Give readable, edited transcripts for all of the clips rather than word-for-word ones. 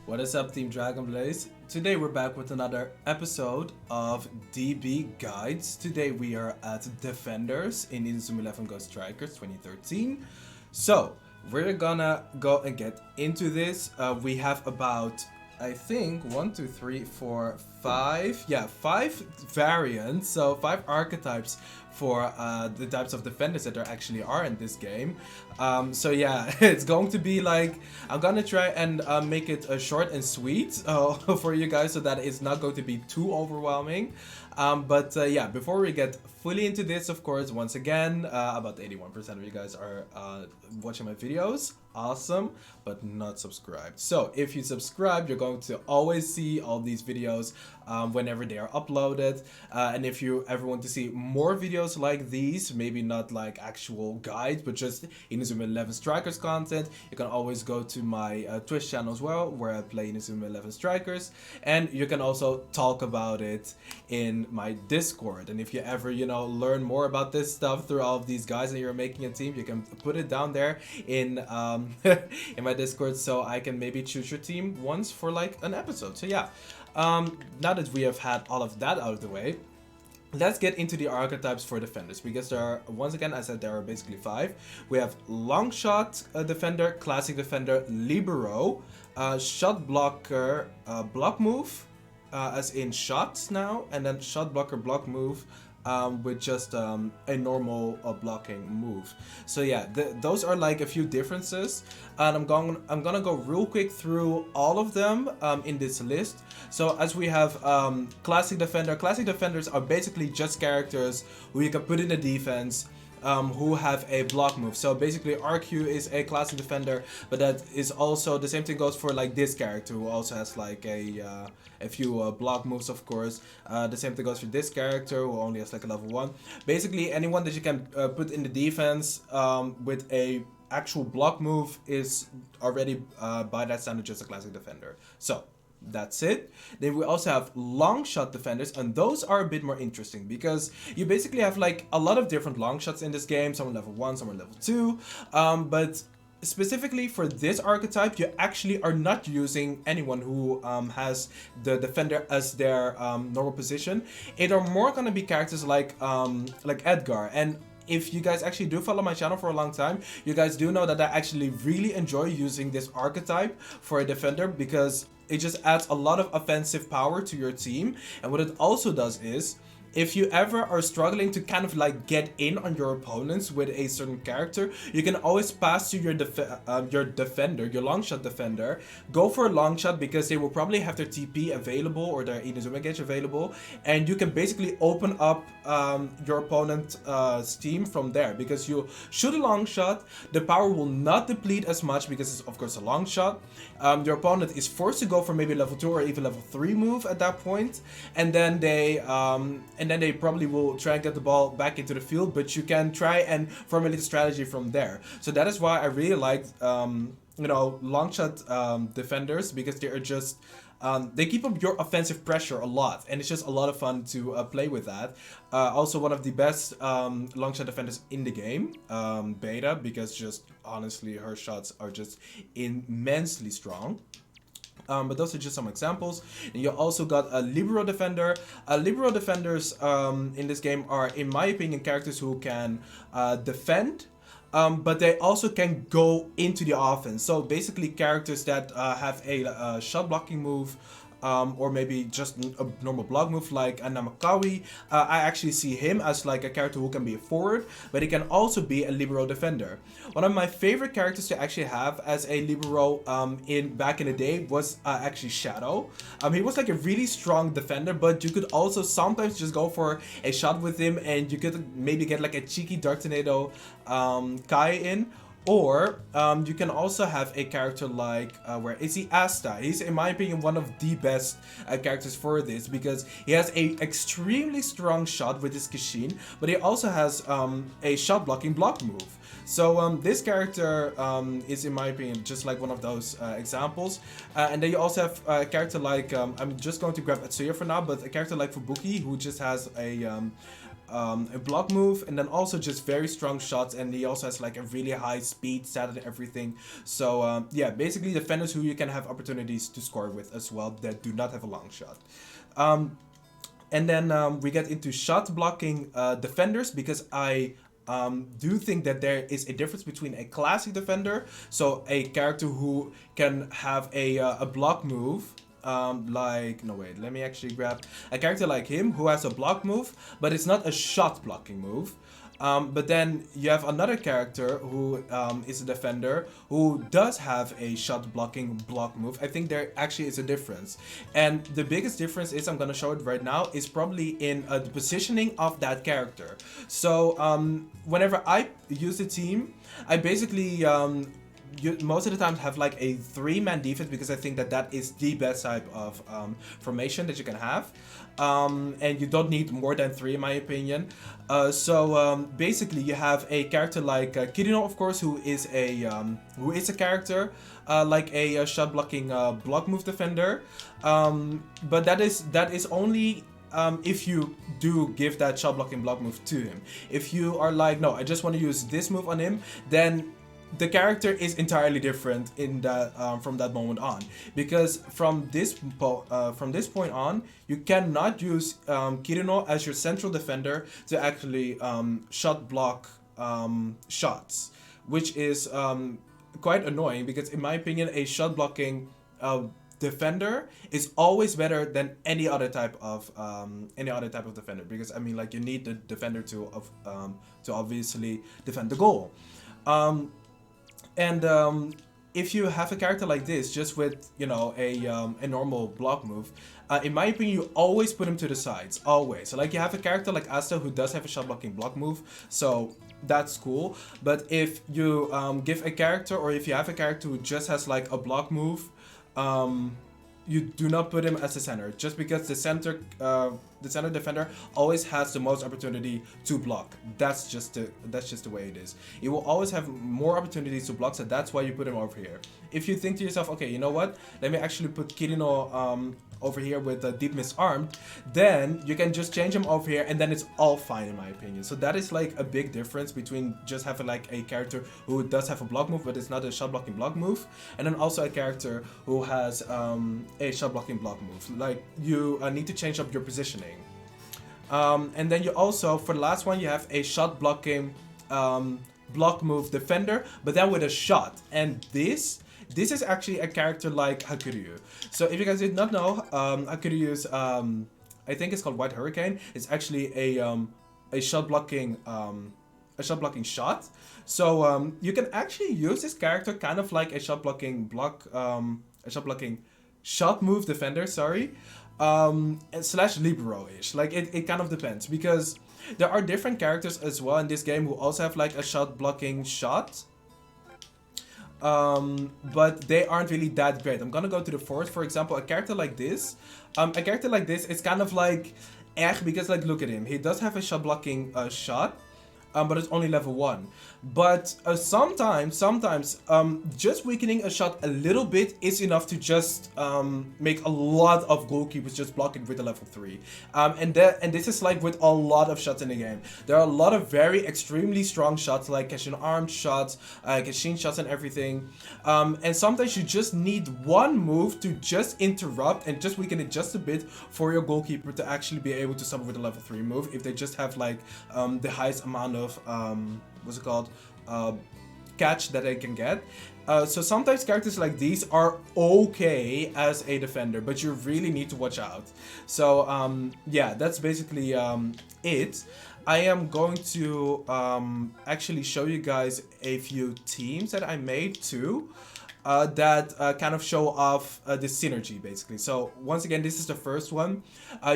What is up, Team Dragon Blaze? Today we're back with another episode of DB Guides. Today we are at Defenders in Inazuma 11 Ghost Strikers 2013. So, we're gonna go and get into this. We have about, I think, 5 variants, so 5 archetypes for the types of defenders that there actually are in this game. So yeah, it's going to be like, I'm gonna try and make it short and sweet for you guys so that it's not going to be too overwhelming. But yeah, before we get fully into this, of course, once again, about 81% of you guys are watching my videos. Awesome, but not subscribed. So if you subscribe, you're going to always see all these videos whenever they are uploaded. And if you ever want to see more videos like these, maybe not like actual guides, but just Inazuma 11 Strikers content, you can always go to my Twitch channel as well, where I play Inazuma 11 Strikers. And you can also talk about it in my Discord. And if you ever, learn more about this stuff through all of these guys and you're making a team, you can put it down there in in my Discord, so I can maybe choose your team once for like an episode. So yeah, now that we have had all of that out of the way, let's get into the archetypes for defenders, because there are, once again, I said there are basically 5. We have long shot defender, classic defender, libero, shot blocker, block move, as in shots now, and then shot blocker, block move, with just a normal blocking move. So yeah, those are like a few differences, and I'm gonna go real quick through all of them in this list. So as we have classic defenders are basically just characters who you can put in the defense, who have a block move. So basically RQ is a classic defender, but that is also the same thing goes for like this character, who also has like a few block moves, of course. The same thing goes for this character, who only has like a level 1. Basically anyone that you can put in the defense with a actual block move is already by that standard just a classic defender. So that's it. Then we also have long shot defenders, and those are a bit more interesting because you basically have like a lot of different long shots in this game. Some are level 1, some are level 2, but specifically for this archetype, you actually are not using anyone who has the defender as their normal position. It are more gonna be characters like Edgar. And if you guys actually do follow my channel for a long time, you guys do know that I actually really enjoy using this archetype for a defender, because it just adds a lot of offensive power to your team. And what it also does is, if you ever are struggling to kind of like get in on your opponents with a certain character, you can always pass to your defender, your long shot defender. Go for a long shot because they will probably have their TP available or their Inazuma gauge available, and you can basically open up your opponent's team from there. Because you shoot a long shot, the power will not deplete as much because it's of course a long shot. Your opponent is forced to go for maybe level 2 or even level 3 move at that point, and then they probably will try and get the ball back into the field, but you can try and formulate a strategy from there. So that is why I really like long shot defenders, because they are just they keep up your offensive pressure a lot, and it's just a lot of fun to play with that. Also one of the best long shot defenders in the game, Beta, because just honestly her shots are just immensely strong. But those are just some examples. And you also got a libero defender. Libero defenders in this game are, in my opinion, characters who can defend, but they also can go into the offense. So basically characters that have a shot blocking move, or maybe just a normal block move like a Namakawi. I actually see him as like a character who can be a forward, but he can also be a libero defender. One of my favorite characters to actually have as a libero back in the day was actually Shadow. He was like a really strong defender, but you could also sometimes just go for a shot with him, and you could maybe get like a cheeky Dark Tornado Kai in. Or you can also have a character like, where is he? Asta. He's, in my opinion, one of the best characters for this, because he has a extremely strong shot with his Kishin, but he also has a shot blocking block move. So this character is, in my opinion, just like one of those examples. And then you also have a character like, I'm just going to grab Atsuya for now, but a character like Fubuki, who just has a a block move, and then also just very strong shots, and he also has like a really high speed stat and everything. So yeah, basically defenders who you can have opportunities to score with as well that do not have a long shot. And then we get into shot blocking defenders, because I do think that there is a difference between a classic defender, so a character who can have a block move, let me actually grab a character like him who has a block move, but it's not a shot blocking move. But then you have another character who is a defender who does have a shot blocking block move. I think there actually is a difference. And the biggest difference is, I'm going to show it right now, is probably in the positioning of that character. So whenever I use a team, I basically most of the time have like a 3-man defense, because I think that that is the best type of formation that you can have. And you don't need more than 3 in my opinion. So basically you have a character like Kirino, of course, who is a character like a shot blocking block move defender. But that is only if you do give that shot blocking block move to him. If you are like, no, I just want to use this move on him, then the character is entirely different in that from that moment on, because from this point on, you cannot use Kirino as your central defender to actually shot block shots, which is quite annoying, because in my opinion, a shot blocking defender is always better than any other type of defender, because I mean, like, you need the defender to obviously defend the goal. And if you have a character like this, just with, you know, a normal block move, in my opinion, you always put him to the sides, always. So like, you have a character like Asta who does have a shot blocking block move, so that's cool. But if you give a character, or if you have a character who just has like a block move, you do not put him as the center, just because the center defender always has the most opportunity to block. That's just the way it is. He will always have more opportunities to block, so that's why you put him over here. If you think to yourself, okay, you know what? Let me actually put Kirino over here with Deep Misarmed, then you can just change him over here, and then it's all fine in my opinion. So that is like a big difference between just having like a character who does have a block move, but it's not a shot blocking block move, and then also a character who has a shot blocking block move. Like, you need to change up your positioning. And then you also, for the last one, you have a shot blocking block move defender, but then with a shot. And this is actually a character like Hakuryu. So if you guys did not know, Hakuryu's I think it's called White Hurricane. It's actually a shot blocking shot. So you can actually use this character kind of like a shot blocking shot move defender, sorry. Slash libero-ish. Like, it kind of depends, because there are different characters as well in this game who also have like a shot blocking shot. But they aren't really that great. I'm gonna go to the fourth, for example, a character like this. Is kind of like because, like, look at him. He does have a shot blocking shot, but it's only level 1. But sometimes just weakening a shot a little bit is enough to just make a lot of goalkeepers just block it with a level 3. And this is like with a lot of shots in the game. There are a lot of very extremely strong shots, like Cashin armed shots, Cashin shots and everything. And sometimes you just need one move to just interrupt and just weaken it just a bit for your goalkeeper to actually be able to sub with a level 3 move, if they just have like the highest amount of what's it called, catch that they can get. So sometimes characters like these are okay as a defender, but you really need to watch out. So yeah, that's basically it. I am going to actually show you guys a few teams that I made too, that kind of show off the synergy, basically. So once again, this is the first one.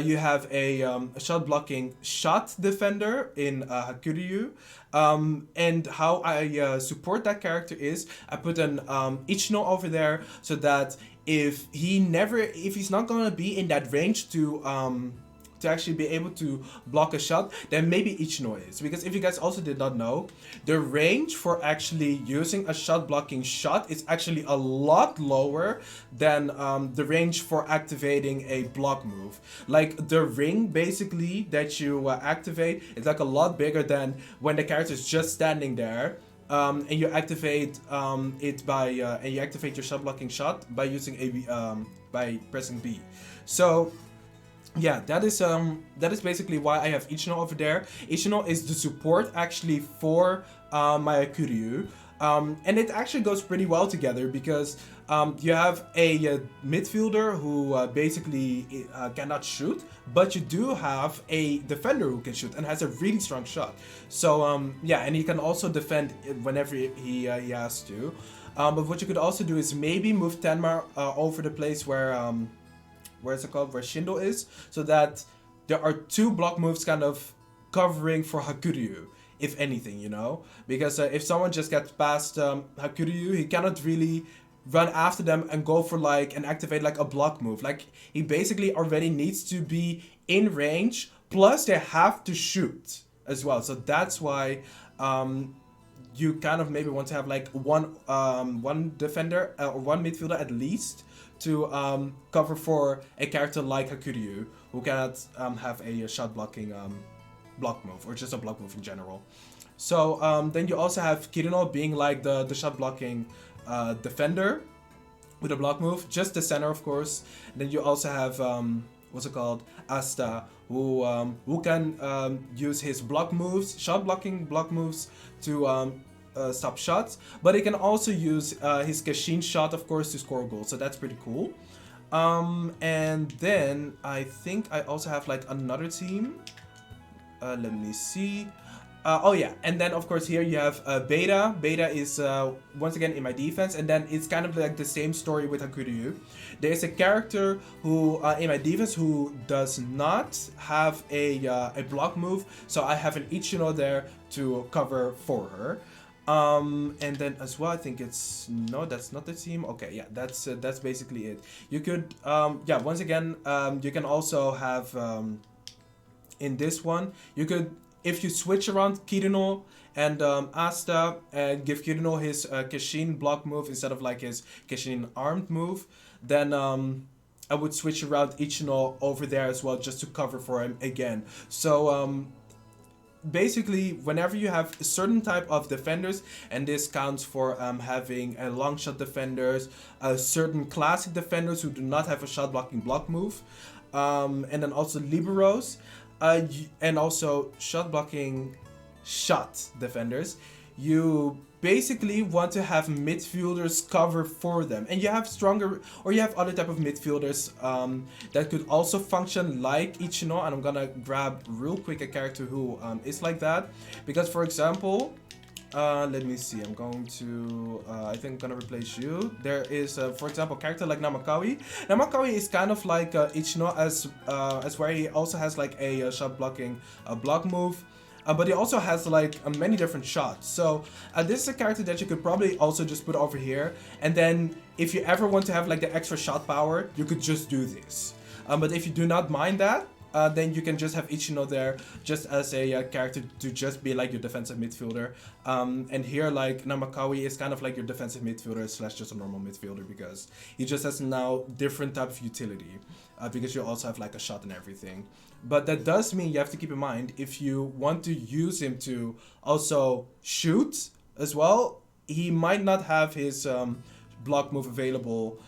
You have a shot blocking shot defender in Hakuryu. And how I support that character is I put an Ichino over there, so that if he's not gonna be in that range to to actually be able to block a shot than maybe Ichino is. Because if you guys also did not know, the range for actually using a shot blocking shot is actually a lot lower than the range for activating a block move. Like the ring basically that you activate is like a lot bigger than when the character is just standing there. And you activate it by and you activate your shot blocking shot by using by pressing B. So yeah, that is basically why I have Ichino over there. Ichino is the support actually for my Kuryu. And it actually goes pretty well together because you have a midfielder who basically cannot shoot, but you do have a defender who can shoot and has a really strong shot. So yeah, and he can also defend whenever he has to. But what you could also do is maybe move Tenma over the place where Shindo is, so that there are two block moves kind of covering for Hakuryu, if anything, you know? Because if someone just gets past Hakuryu, he cannot really run after them and go for and activate like a block move. Like, he basically already needs to be in range, plus they have to shoot as well. So that's why you kind of maybe want to have like one defender or one midfielder at least to cover for a character like Hakuryu, who cannot have a shot blocking block move, or just a block move in general. So then you also have Kirino being like the shot blocking defender with a block move, just the center of course. And then you also have Asta, who can use his block moves, shot blocking block moves to stop shots, but he can also use his Kashin shot, of course, to score goals. So that's pretty cool. And then I think I also have like another team. Let me see. Oh yeah, and then of course here you have Beta. Beta is once again in my defense, and then it's kind of like the same story with Hakuryu. There's a character who in my defense who does not have a block move, so I have an Ichino there to cover for her. And then as well, I think it's that's not the team. Okay, yeah, that's basically it. You could yeah, once again, you can also have in this one, you could, if you switch around Kirino and Asta and give Kirino his Kashin block move instead of like his Kashin armed move, then I would switch around Ichino over there as well, just to cover for him again. So basically, whenever you have a certain type of defenders, and this counts for having a long shot defenders, certain classic defenders who do not have a shot blocking block move, and then also liberos, and also shot blocking shot defenders, you basically want to have midfielders cover for them, and you have stronger, or you have other type of midfielders that could also function like Ichino. And I'm gonna grab real quick a character who is like that, because for example, let me see, I'm going to I think I'm gonna replace you. There is for example, a character like Namakawi. Namakawi is kind of like Ichino as where he also has like a shot blocking block move. But he also has like many different shots. So this is a character that you could probably also just put over here. And then if you ever want to have like the extra shot power, you could just do this. But if you do not mind that, then you can just have Ichino there just as a character to just be like your defensive midfielder. And here like Namakawi is kind of like your defensive midfielder slash just a normal midfielder, because he just has now different type of utility. Because you also have like a shot and everything. But that does mean you have to keep in mind, if you want to use him to also shoot as well, he might not have his block move available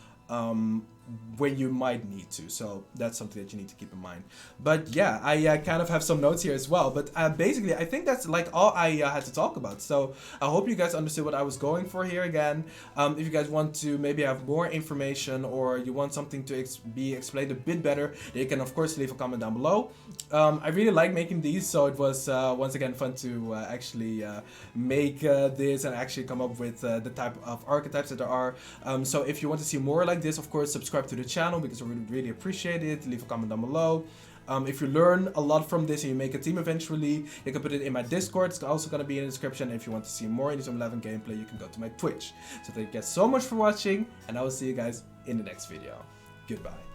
when you might need to. So that's something that you need to keep in mind. But yeah, I kind of have some notes here as well. But basically, I think that's like all I had to talk about. So I hope you guys understood what I was going for here again. If you guys want to maybe have more information, or you want something to be explained a bit better, you can of course leave a comment down below. I really like making these, so it was once again fun to actually make this and actually come up with the type of archetypes that there are. So if you want to see more like this, of course subscribe to the channel, because I would really appreciate it. Leave a comment down below. If you learn a lot from this and you make a team eventually, you can put it in my Discord. It's also going to be in the description. If you want to see more Inazuma 11 gameplay, you can go to my Twitch. So thank you guys so much for watching, and I will see you guys in the next video. Goodbye.